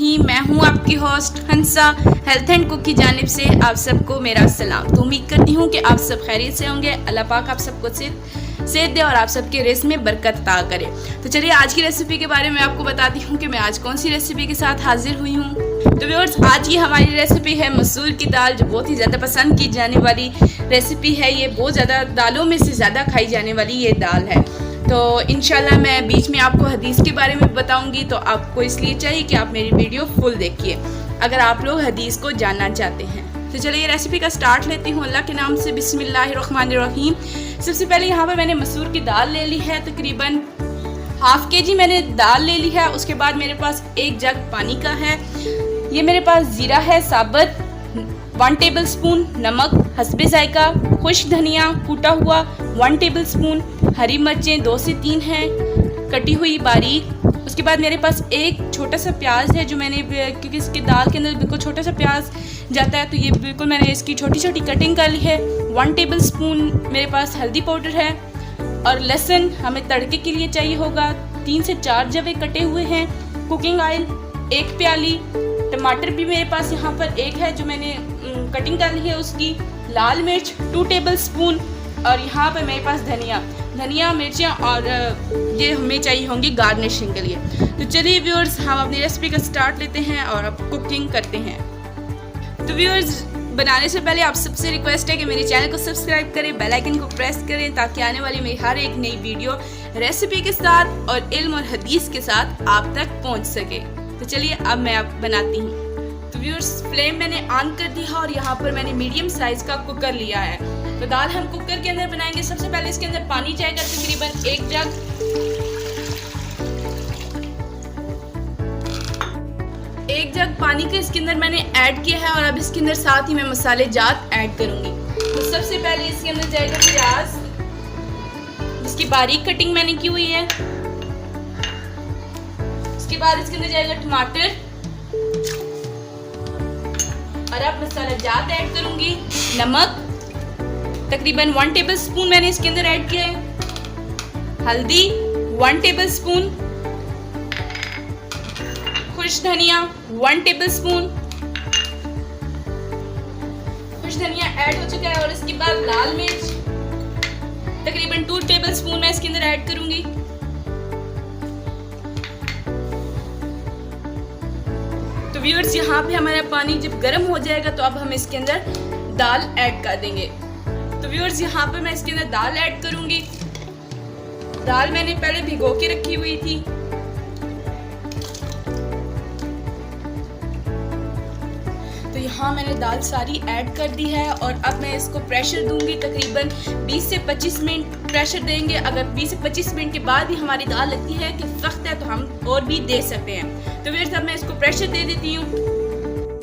रहीम। मैं हूँ आपकी host Hansa health and cook की जानिब से आप सबको मेरा सलाम। तो उम्मीद करती हूँ कि आप सब खैरियत से होंगे। अल्लाह पाक आप सबको सेहत दे और आप सबके रिज़्क़ में बरकत अता करे। तो चलिए आज की रेसिपी के बारे में आपको बताती हूँ कि मैं आज कौन सी रेसिपी के साथ हाजिर हुई हूँ। तो व्यूअर्स, आज की हमारी रेसिपी है मसूर की दाल, जो बहुत ही ज़्यादा पसंद की जाने वाली रेसिपी है। ये बहुत ज़्यादा दालों में से ज़्यादा खाई जाने वाली ये दाल है। तो इंशाल्लाह मैं बीच में आपको हदीस के बारे में बताऊंगी, तो आपको इसलिए चाहिए कि आप मेरी वीडियो फुल देखिए अगर आप लोग हदीस को जानना चाहते हैं। तो चलिए रेसिपी का स्टार्ट लेती हूँ अल्लाह के नाम से। बिस्मिल्लाहिर्रहमानिर्रहीम। सबसे पहले यहाँ पर मैंने मसूर की दाल ले ली है, तकरीबन हाफ केजी मैंने दाल ले ली है। उसके बाद मेरे पास 1 जग पानी का है। ये मेरे पास ज़ीरा है साबुत, 1 टेबल स्पून नमक हस्बे जायका, खुश्क धनिया कूटा हुआ 1 टेबल स्पून, हरी मिर्चें 2 से 3 हैं कटी हुई बारीक। उसके बाद मेरे पास एक छोटा सा प्याज है, जो मैंने क्योंकि इसके दाल के अंदर बिल्कुल छोटा सा प्याज जाता है, तो ये बिल्कुल मैंने इसकी छोटी छोटी कटिंग कर ली है। 1 टेबल स्पून मेरे पास हल्दी पाउडर है। और लहसुन हमें तड़के के लिए चाहिए होगा 3 से 4 जवे कटे हुए हैं। कुकिंग ऑयल 1 प्याली। टमाटर भी मेरे पास यहाँ पर 1 है, जो मैंने कटिंग कर ली है उसकी। लाल मिर्च 2 टेबल स्पून। और यहाँ पर मेरे पास धनिया मिर्चियाँ और ये हमें चाहिए होंगी गार्निशिंग के लिए। तो चलिए व्यूअर्स, हम अपनी रेसिपी का स्टार्ट लेते हैं और अब कुकिंग करते हैं। तो व्यूअर्स, बनाने से पहले आप सबसे रिक्वेस्ट है कि मेरे चैनल को सब्सक्राइब करें, बेल आइकन को प्रेस करें, ताकि आने वाली मेरी हर एक नई वीडियो रेसिपी के साथ और इल्म और हदीस के साथ आप तक पहुँच सके। तो चलिए अब मैं आप बनाती हूँ। तो व्यूअर्स, फ्लेम मैंने ऑन कर दी है और यहाँ पर मैंने मीडियम साइज़ का कुकर लिया है। तो दाल हम कुकर के अंदर बनाएंगे। सबसे पहले इसके अंदर पानी जाएगा तकरीबन 1 जग। पानी का इसके अंदर मैंने ऐड किया है और अब इसके अंदर साथ ही मैं मसाले जात ऐड करूंगी। तो सबसे पहले इसके अंदर जाएगा प्याज, जिसकी बारीक कटिंग मैंने की हुई है। उसके बाद इसके अंदर जाएगा टमाटर और अब मसाला जात ऐड करूंगी। नमक तकरीबन 1 टेबल स्पून मैंने इसके अंदर ऐड किया है। हल्दी 1 टेबल स्पून। खुश्क धनिया 1 टेबल स्पून। खुश्क धनिया ऐड हो चुका है। और इसके बाद लाल मिर्च तकरीबन 2 टेबल स्पून मैं इसके अंदर ऐड करूंगी। तो व्यूअर्स, यहाँ पे हमारा पानी जब गर्म हो जाएगा तो अब हम इसके अंदर दाल ऐड कर देंगे। तो व्यूअर्स, यहाँ पे मैं इसके अंदर दाल ऐड करूंगी। दाल मैंने पहले भिगो के रखी हुई थी। तो यहाँ मैंने दाल सारी ऐड कर दी है और अब मैं इसको प्रेशर दूंगी। तकरीबन 20 से 25 मिनट प्रेशर देंगे। अगर 20 से 25 मिनट के बाद भी हमारी दाल लगती है कि सख्त है तो हम और भी दे सकते हैं। तो व्यूअर्स, अब मैं इसको प्रेशर दे देती हूँ।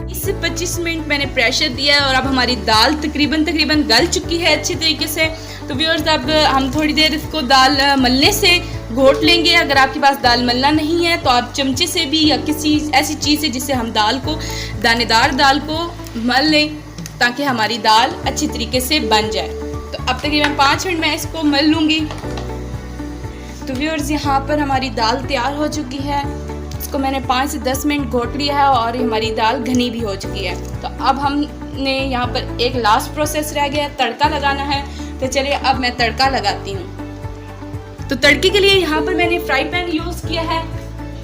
20 से 25 मिनट मैंने प्रेशर दिया है और अब हमारी दाल तकरीबन गल चुकी है अच्छी तरीके से। तो व्यूअर्स, अब हम थोड़ी देर इसको दाल मलने से घोट लेंगे। अगर आपके पास दाल मलना नहीं है तो आप चमचे से भी या किसी ऐसी चीज़ से जिससे हम दानेदार दाल को मल लें, ताकि हमारी दाल अच्छी तरीके से बन जाए। तो अब तकरीबन 5 मिनट मैं इसको मल लूँगी। तो व्यूअर्स, यहाँ पर हमारी दाल तैयार हो चुकी है। इसको मैंने 5 से 10 मिनट घोट लिया है और हमारी दाल घनी भी हो चुकी है। तो अब हमने यहाँ पर एक लास्ट प्रोसेस रह गया है, तड़का लगाना है। तो चलिए अब मैं तड़का लगाती हूँ। तो तड़के के लिए यहाँ पर मैंने फ्राई पैन यूज़ किया है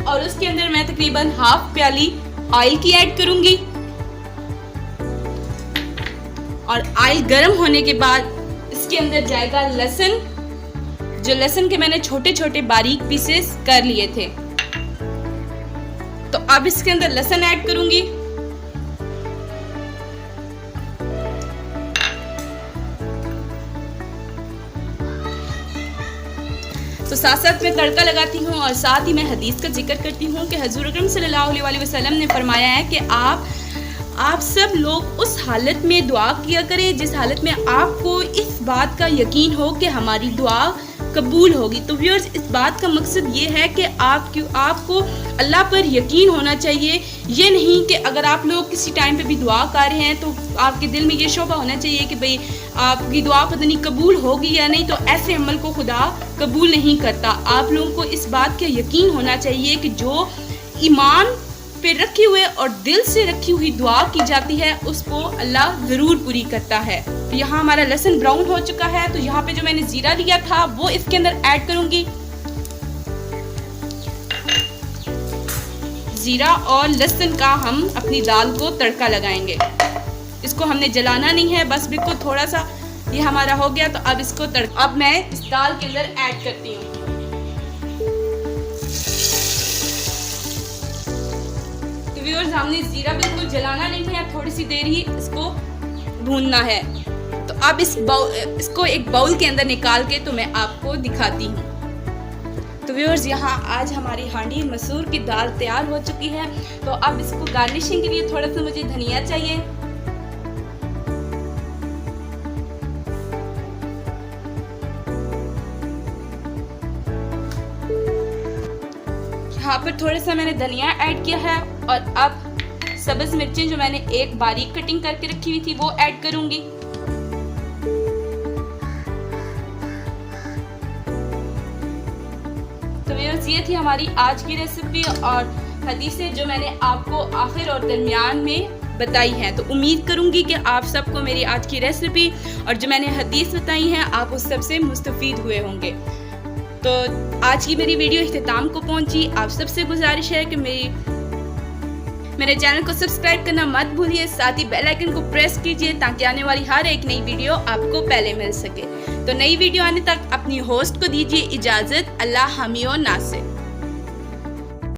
और उसके अंदर मैं तकरीबन हाफ प्याली ऑयल की ऐड करूँगी। और ऑयल गर्म होने के बाद इसके अंदर जाएगा लहसुन, जो लहसुन के मैंने छोटे छोटे बारीक पीसेस कर लिए थे। तो अब इसके अंदर लहसुन ऐड करूंगी। तो साथ साथ मैं तड़का लगाती हूँ और साथ ही मैं हदीस का जिक्र करती हूँ कि हजूर अकरम सल्लल्लाहु अलैहि वसल्लम ने फरमाया है कि आप सब लोग उस हालत में दुआ किया करें जिस हालत में आपको इस बात का यकीन हो कि हमारी दुआ कबूल होगी। तो व्यूअर्स, इस बात का मकसद ये है कि आपको अल्लाह पर यकीन होना चाहिए। ये नहीं कि अगर आप लोग किसी टाइम पे भी दुआ कर रहे हैं तो आपके दिल में ये शोभा होना चाहिए कि भाई आपकी दुआ पता नहीं कबूल होगी या नहीं, तो ऐसे अमल को खुदा कबूल नहीं करता। आप लोगों को इस बात का यकीन होना चाहिए कि जो ईमान पे रखे हुए और दिल से रखी हुई दुआ की जाती है उसको अल्लाह ज़रूर पूरी करता है। तो यहाँ हमारा लहसुन ब्राउन हो चुका है, तो यहाँ पे जो मैंने ज़ीरा लिया था वो इसके अंदर ऐड करूँगी। ज़ीरा और लहसुन का हम अपनी दाल को तड़का लगाएंगे। इसको हमने जलाना नहीं है, बस बिल्कुल थोड़ा सा ये हमारा हो गया। तो अब इसको अब मैं इस दाल के अंदर ऐड करती हूँ। तो व्यूअर्स, हमने जीरा बिल्कुल जलाना नहीं है, थोड़ी सी देर ही इसको भूनना है। तो अब इसको एक बाउल के अंदर निकाल के तो मैं आपको दिखाती हूँ। तो व्यूअर्स, यहाँ आज हमारी हांडी मसूर की दाल तैयार हो चुकी है। तो अब इसको गार्निशिंग के लिए थोड़ा सा मुझे धनिया चाहिए। यहाँ पर थोड़ा सा मैंने धनिया ऐड किया है और अब सब्ज मिर्चें जो मैंने एक बारीक कटिंग करके रखी हुई थी वो ऐड करूंगी। तो व्यूअर्स, ये थी हमारी आज की रेसिपी और हदीसें जो मैंने आपको आखिर और दरमियान में बताई हैं। तो उम्मीद करूंगी कि आप सबको मेरी आज की रेसिपी और जो मैंने हदीस बताई हैं आप उस सबसे मुस्तफीद हुए होंगे। तो आज की मेरी वीडियो इख्तिताम को पहुंची। आप सबसे गुजारिश है कि मेरे चैनल को सब्सक्राइब करना मत भूलिए, साथ ही बेल आइकन को प्रेस कीजिए ताकि आने वाली हर एक नई वीडियो आपको पहले मिल सके। तो नई वीडियो आने तक अपनी होस्ट को दीजिए इजाज़त। अल्लाह हामी और नासिर।